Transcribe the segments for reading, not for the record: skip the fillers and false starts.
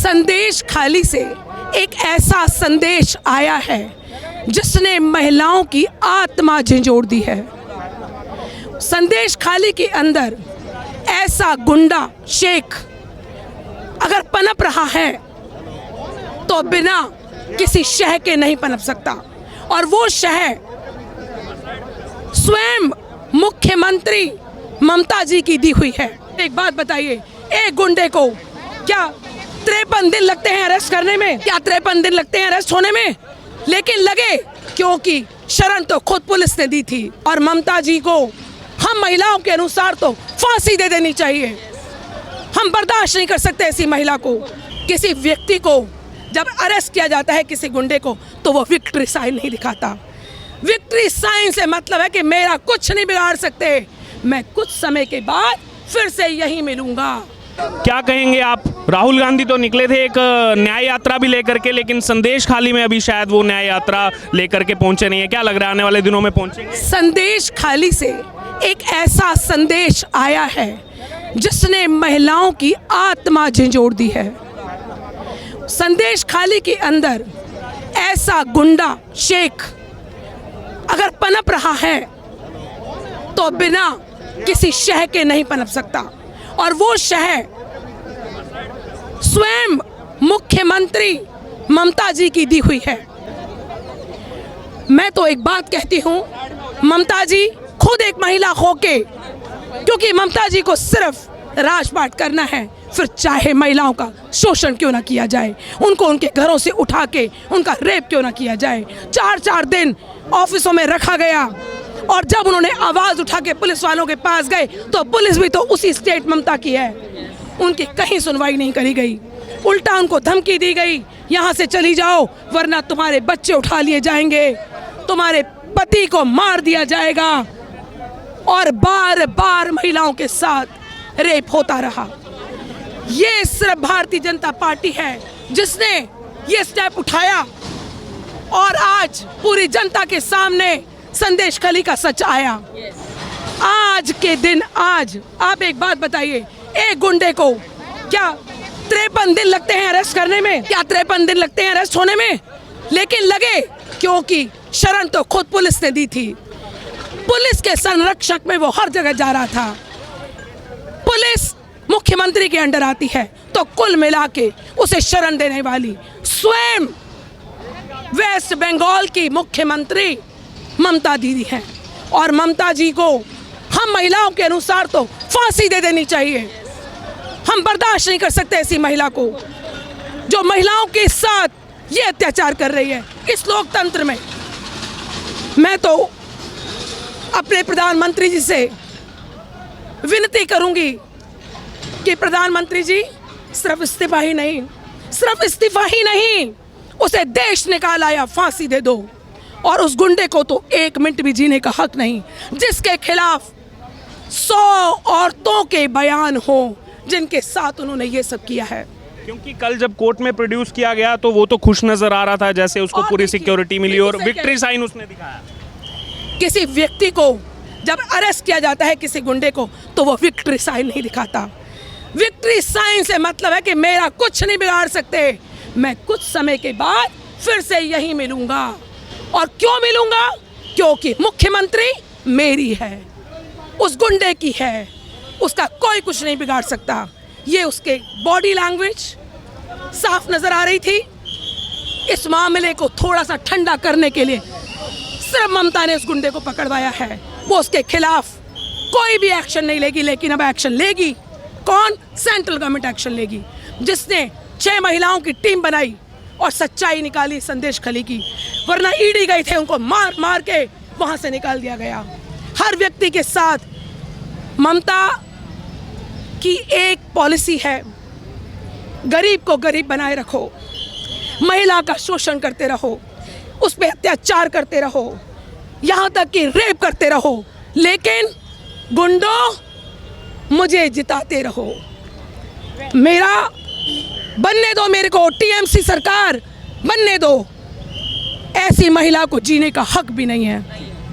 संदेश खाली से एक ऐसा संदेश आया है जिसने महिलाओं की आत्मा झंझोड़ दी है। संदेश खाली के अंदर ऐसा गुंडा शेख अगर पनप रहा है तो बिना किसी शह के नहीं पनप सकता, और वो शह स्वयं मुख्यमंत्री ममता जी की दी हुई है। एक बात बताइए, एक गुंडे को क्या 53 दिन लगते हैं अरेस्ट करने में? क्या 53 दिन लगते हैं अरेस्ट होने में? लेकिन लगे क्योंकि शरण तो खुद पुलिस ने दी थी, और ममता जी को हम महिलाओं के अनुसार तो फांसी दे देनी चाहिए। हम बर्दाश्त नहीं कर सकते ऐसी महिला को। किसी व्यक्ति को जब अरेस्ट किया जाता है, किसी गुंडे को, तो वो विक्ट्री साइन नहीं दिखाता। विक्ट्री साइन से मतलब है कि मेरा कुछ नहीं बिगाड़ सकते, मैं कुछ समय के बाद फिर से यही मिलूंगा। क्या कहेंगे आप? राहुल गांधी तो निकले थे एक न्याय यात्रा भी लेकर के, लेकिन संदेश खाली में अभी शायद वो न्याय यात्रा लेकर के पहुंचे नहीं है। क्या लग रहा है आने वाले दिनों में पहुंचेंगे? संदेश खाली से एक ऐसा संदेश आया है जिसने महिलाओं की आत्मा झंझोड़ दी है। संदेश खाली के अंदर ऐसा गुंडा शेख अगर पनप रहा है तो बिना किसी शह के नहीं पनप सकता, और वो शह स्वयं मुख्यमंत्री ममता जी की दी हुई है। मैं तो एक बात कहती हूँ, ममता जी खुद एक महिला होके, क्योंकि ममता जी को सिर्फ राजपाट करना है, फिर चाहे महिलाओं का शोषण क्यों ना किया जाए, उनको उनके घरों से उठा के उनका रेप क्यों ना किया जाए। 4-4 दिन ऑफिसों में रखा गया, और जब उन्होंने आवाज़ उठा के पुलिस वालों के पास गए तो पुलिस भी तो उसी स्टेट ममता की है, उनकी कहीं सुनवाई नहीं करी गई। उल्टा उनको धमकी दी गई, यहाँ से चली जाओ वरना तुम्हारे बच्चे उठा लिए जाएंगे, तुम्हारे पति को मार दिया जाएगा, और बार बार महिलाओं के साथ रेप होता रहा। ये सिर्फ भारतीय जनता पार्टी है जिसने ये स्टेप उठाया, और आज पूरी जनता के सामने संदेश खाली का सच आया। आज के दिन, आज आप एक बात बताइए, एक गुंडे को क्या 53 दिन लगते हैं अरेस्ट करने में? क्या 53 दिन लगते हैं अरेस्ट होने में? लेकिन लगे क्योंकि शरण तो खुद पुलिस ने दी थी। पुलिस के संरक्षक में वो हर जगह जा रहा था। पुलिस मुख्यमंत्री के अंडर आती है, तो कुल मिला के उसे शरण देने वाली स्वयं वेस्ट बंगाल की मुख्यमंत्री ममता दीदी है, और ममता जी को हम महिलाओं के अनुसार तो फांसी दे देनी चाहिए। हम बर्दाश्त नहीं कर सकते ऐसी महिला को जो महिलाओं के साथ ये अत्याचार कर रही है इस लोकतंत्र में। मैं तो अपने प्रधानमंत्री जी से विनती करूंगी कि प्रधानमंत्री जी सिर्फ इस्तीफा ही नहीं, उसे देश निकाला या फांसी दे दो, और उस गुंडे को तो 1 मिनट भी जीने का हक नहीं, जिसके खिलाफ 100 औरतों के बयान हो जिनके साथ उन्होंने ये सब किया है। क्योंकि कल जब कोर्ट में प्रोड्यूस किया गया तो वो तो खुश नजर आ रहा था, जैसे उसको पूरी सिक्योरिटी मिली और विक्ट्री साइन उसने दिखाया। किसी व्यक्ति को जब अरेस्ट किया जाता है, किसी गुंडे को, तो वो विक्ट्री साइन नहीं दिखाता। विक्ट्री साइन से मतलब है कि मेरा कुछ नहीं बिगाड़ सकते, मैं कुछ समय के बाद फिर से यही मिलूंगा। और क्यों मिलूंगा? क्योंकि मुख्यमंत्री मेरी है, उस गुंडे की है, उसका कोई कुछ नहीं बिगाड़ सकता। ये उसके बॉडी लैंग्वेज साफ नजर आ रही थी। इस मामले को थोड़ा सा ठंडा करने के लिए सिर्फ ममता ने उस गुंडे को पकड़वाया है। वो उसके खिलाफ कोई भी एक्शन नहीं लेगी, लेकिन अब एक्शन लेगी। कौन? सेंट्रल गवर्नमेंट एक्शन लेगी, जिसने 6 महिलाओं की टीम बनाई और सच्चाई निकाली संदेश खाली की, वरना ईडी गए थे, उनको मार मार के वहां से निकाल दिया गया। हर व्यक्ति के साथ ममता की एक पॉलिसी है, गरीब को गरीब बनाए रखो, महिला का शोषण करते रहो, उस पर अत्याचार करते रहो, यहाँ तक कि रेप करते रहो, लेकिन गुंडों मुझे जिताते रहो। मेरा बनने दो, मेरे को टीएमसी सरकार बनने दो। ऐसी महिला को जीने का हक भी नहीं है।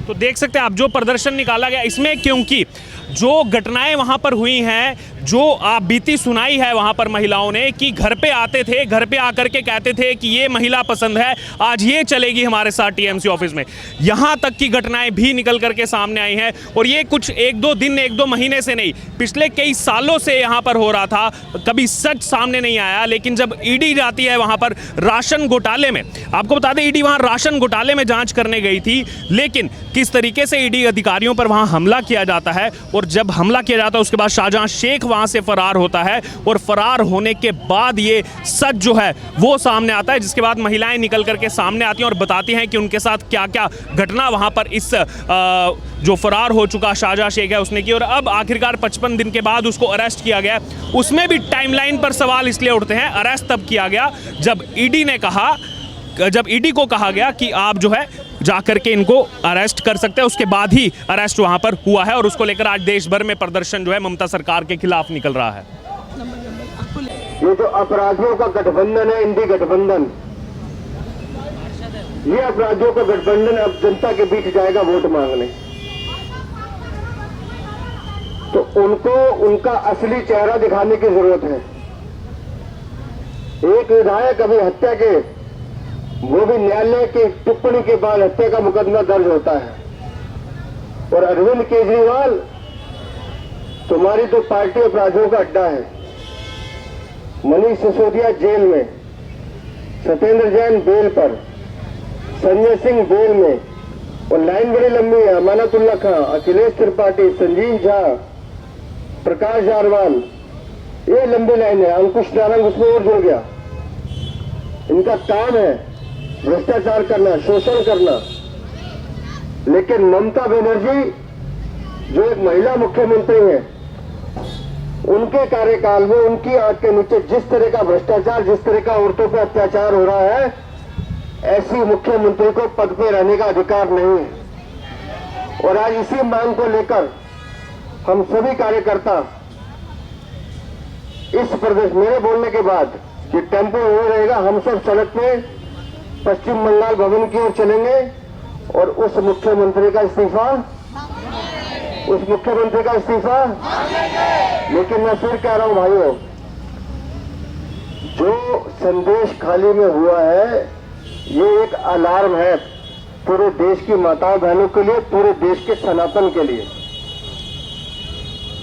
तो देख सकते हैं आप जो प्रदर्शन निकाला गया इसमें, क्योंकि जो घटनाएं वहां पर हुई हैं जो आप बीती सुनाई है वहां पर महिलाओं ने कि घर पे आते थे, घर पे आकर के कहते थे कि ये महिला पसंद है, आज ये चलेगी हमारे साथ टीएमसी ऑफिस में, यहां तक की घटनाएं भी निकल करके सामने आई हैं। और ये कुछ एक दो दिन, एक दो महीने से नहीं, पिछले कई सालों से यहां पर हो रहा था। कभी सच सामने नहीं आया, लेकिन जब ईडी जाती है वहां पर राशन घोटाले में, आपको बता दें ईडी वहां राशन घोटाले में जांच करने गई थी, लेकिन किस तरीके से ईडी अधिकारियों पर वहां हमला किया जाता है, और जब हमला किया जाता है उसके बाद शाहजहां शेख वहां से फरार होता है, और फरार होने के बाद ये सच जो है वो सामने आता है, जिसके बाद महिलाएं निकल करके सामने आती हैं और बताती हैं कि उनके साथ क्या क्या घटना वहां पर इस जो फरार हो चुका शाहजहां शेख है उसने की। और अब आखिरकार 55 दिन के बाद उसको अरेस्ट किया गया। उसमें भी टाइमलाइन पर सवाल इसलिए उठते हैं, अरेस्ट तब किया गया जब ईडी को कहा गया कि आप जो है जाकर के इनको अरेस्ट कर सकते हैं, उसके बाद ही अरेस्ट वहां पर हुआ है। और उसको लेकर आज देश भर में प्रदर्शन जो है ममता सरकार के खिलाफ निकल रहा है। ये जो अपराधियों का गठबंधन है, इंडी गठबंधन, ये अपराधियों का गठबंधन अब जनता के बीच जाएगा वोट मांगने, तो उनको उनका असली चेहरा दिखाने की जरूरत है। एक विधायक अभी हत्या के, वो भी न्यायालय की टिप्पणी के बाद हत्या का मुकदमा दर्ज होता है, और अरविंद केजरीवाल तुम्हारी तो पार्टी अपराधियों का अड्डा है। मनीष सिसोदिया जेल में, सत्येंद्र जैन बेल पर, संजय सिंह बेल में, और लाइन बड़ी लंबी है। अमानतुल्लाह खां, अखिलेश त्रिपाठी, संजीव झा, प्रकाश जारवाल, ये लंबी लाइन है। अंकुश नारंग उसमें और जुड़ गया। इनका काम है भ्रष्टाचार करना, शोषण करना। लेकिन ममता बनर्जी जो एक महिला मुख्यमंत्री है, उनके कार्यकाल में उनकी आंख के नीचे जिस तरह का भ्रष्टाचार, जिस तरह का औरतों पर अत्याचार हो रहा है, ऐसी मुख्यमंत्री को पद पे रहने का अधिकार नहीं है। और आज इसी मांग को लेकर हम सभी कार्यकर्ता इस प्रदेश, मेरे बोलने के बाद ये टेम्पो नहीं रहेगा, हम सब सड़क पे पश्चिम बंगाल भवन की ओर चलेंगे और उस मुख्यमंत्री का इस्तीफा, लेकिन मैं फिर कह रहा हूं भाइयों, जो संदेश खाली में हुआ है ये एक अलार्म है पूरे देश की माताओं बहनों के लिए, पूरे देश के सनातन के लिए,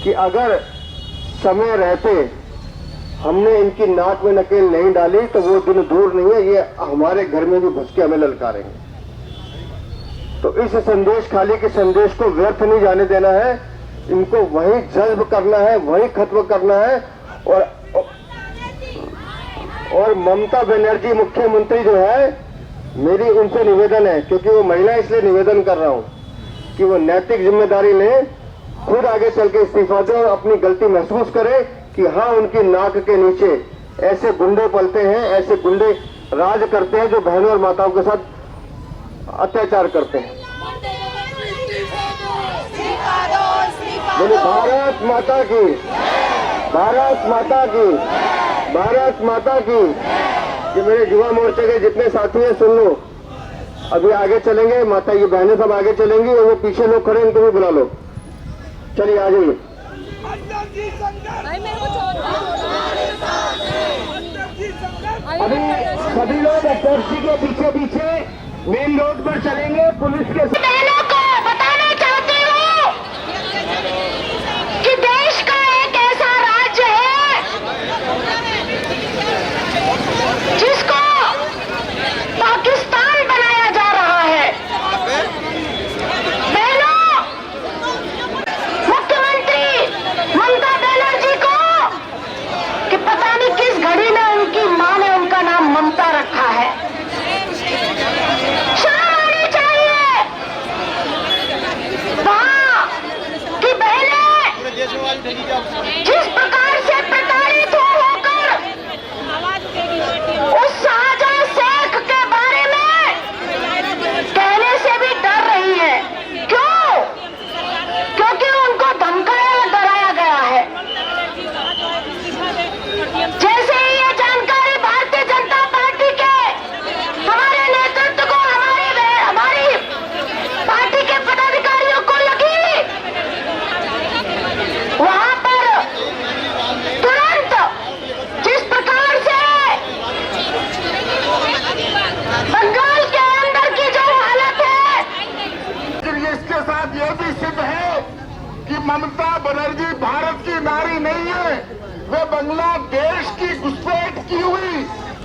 कि अगर समय रहते हमने इनकी नाक में नकेल नहीं डाली तो वो दिन दूर नहीं है, ये हमारे घर में भी घुस के हमें ललकारेंगे। तो इस संदेश खाली के संदेश को व्यर्थ नहीं जाने देना है, इनको वहीं जज्ब करना है, वहीं खत्म करना है। और ममता बनर्जी मुख्यमंत्री जो है, मेरी उनसे निवेदन है, क्योंकि वो महिला इसलिए निवेदन कर रहा हूं कि वो नैतिक जिम्मेदारी लें, खुद आगे चल के इस्तीफा दें और अपनी गलती महसूस करें कि हाँ, उनकी नाक के नीचे ऐसे गुंडे पलते हैं, ऐसे गुंडे राज करते हैं जो बहनों और माताओं के साथ अत्याचार करते हैं। बोले भारत माता की, भारत माता की, भारत माता की। ये मेरे युवा मोर्चे के जितने साथी हैं सुन लो, अभी आगे चलेंगे, माता की बहनें सब आगे चलेंगी और वो पीछे लोग खड़े इनको भी बुला लो। चलिए आ जाइए। अभी सभी लोग टैक्सी के पीछे पीछे मेन रोड पर चलेंगे। पुलिस के बहनों को बताना चाहती हूँ कि देश का एक ऐसा राज्य है जिसको पाकिस्तान बनाया जा रहा है। बहनों, मुख्यमंत्री ममता बनर्जी को कि पता नहीं किस घड़ी में उनकी मां ने उनका नाम ममता रखा है। शर्म आनी चाहिए।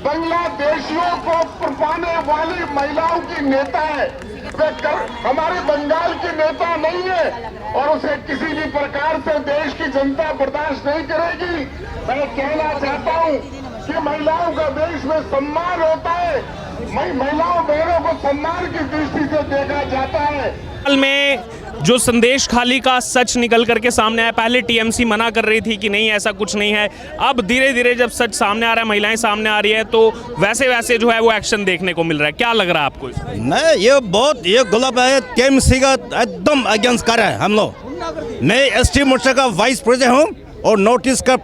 बांग्लादेशियों को पुरपाने वाली महिलाओं की नेता है। हमारे बंगाल की नेता नहीं है और उसे किसी भी प्रकार से देश की जनता बर्दाश्त नहीं करेगी। मैं कहना चाहता हूं कि महिलाओं का देश में सम्मान होता है, महिलाओं बहनों को सम्मान की दृष्टि से देखा जाता है। हाल में जो संदेश खाली का सच निकल करके सामने आया, पहले टीएमसी मना कर रही थी कि नहीं ऐसा कुछ नहीं है, अब धीरे धीरे जब सच सामने आ रहा है, महिलाएं सामने आ रही है, तो वैसे वैसे जो है वो एक्शन देखने को मिल रहा है। क्या लग रहा है आपको? नहीं, ये गलत है। टीएमसी का एकदम अगेंस्ट कर रहा है हम लोग। मैं एसटी मोर्चा का वाइस प्रेसिडेंट हूँ और नोटिस का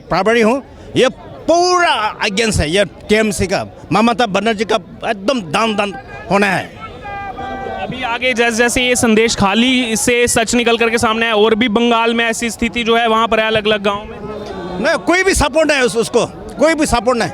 प्रभारी हूँ। ये पूरा अगेंस्ट है ये टीएमसी का। ममता बनर्जी का एकदम दान होना है। अभी आगे जैसे जैसे ये संदेश खाली से सच निकल करके सामने आया, और भी बंगाल में ऐसी स्थिति जो है वहाँ पर है अलग अलग गाँव में? नहीं, कोई भी सपोर्ट नहीं उसको, कोई भी सपोर्ट नहीं।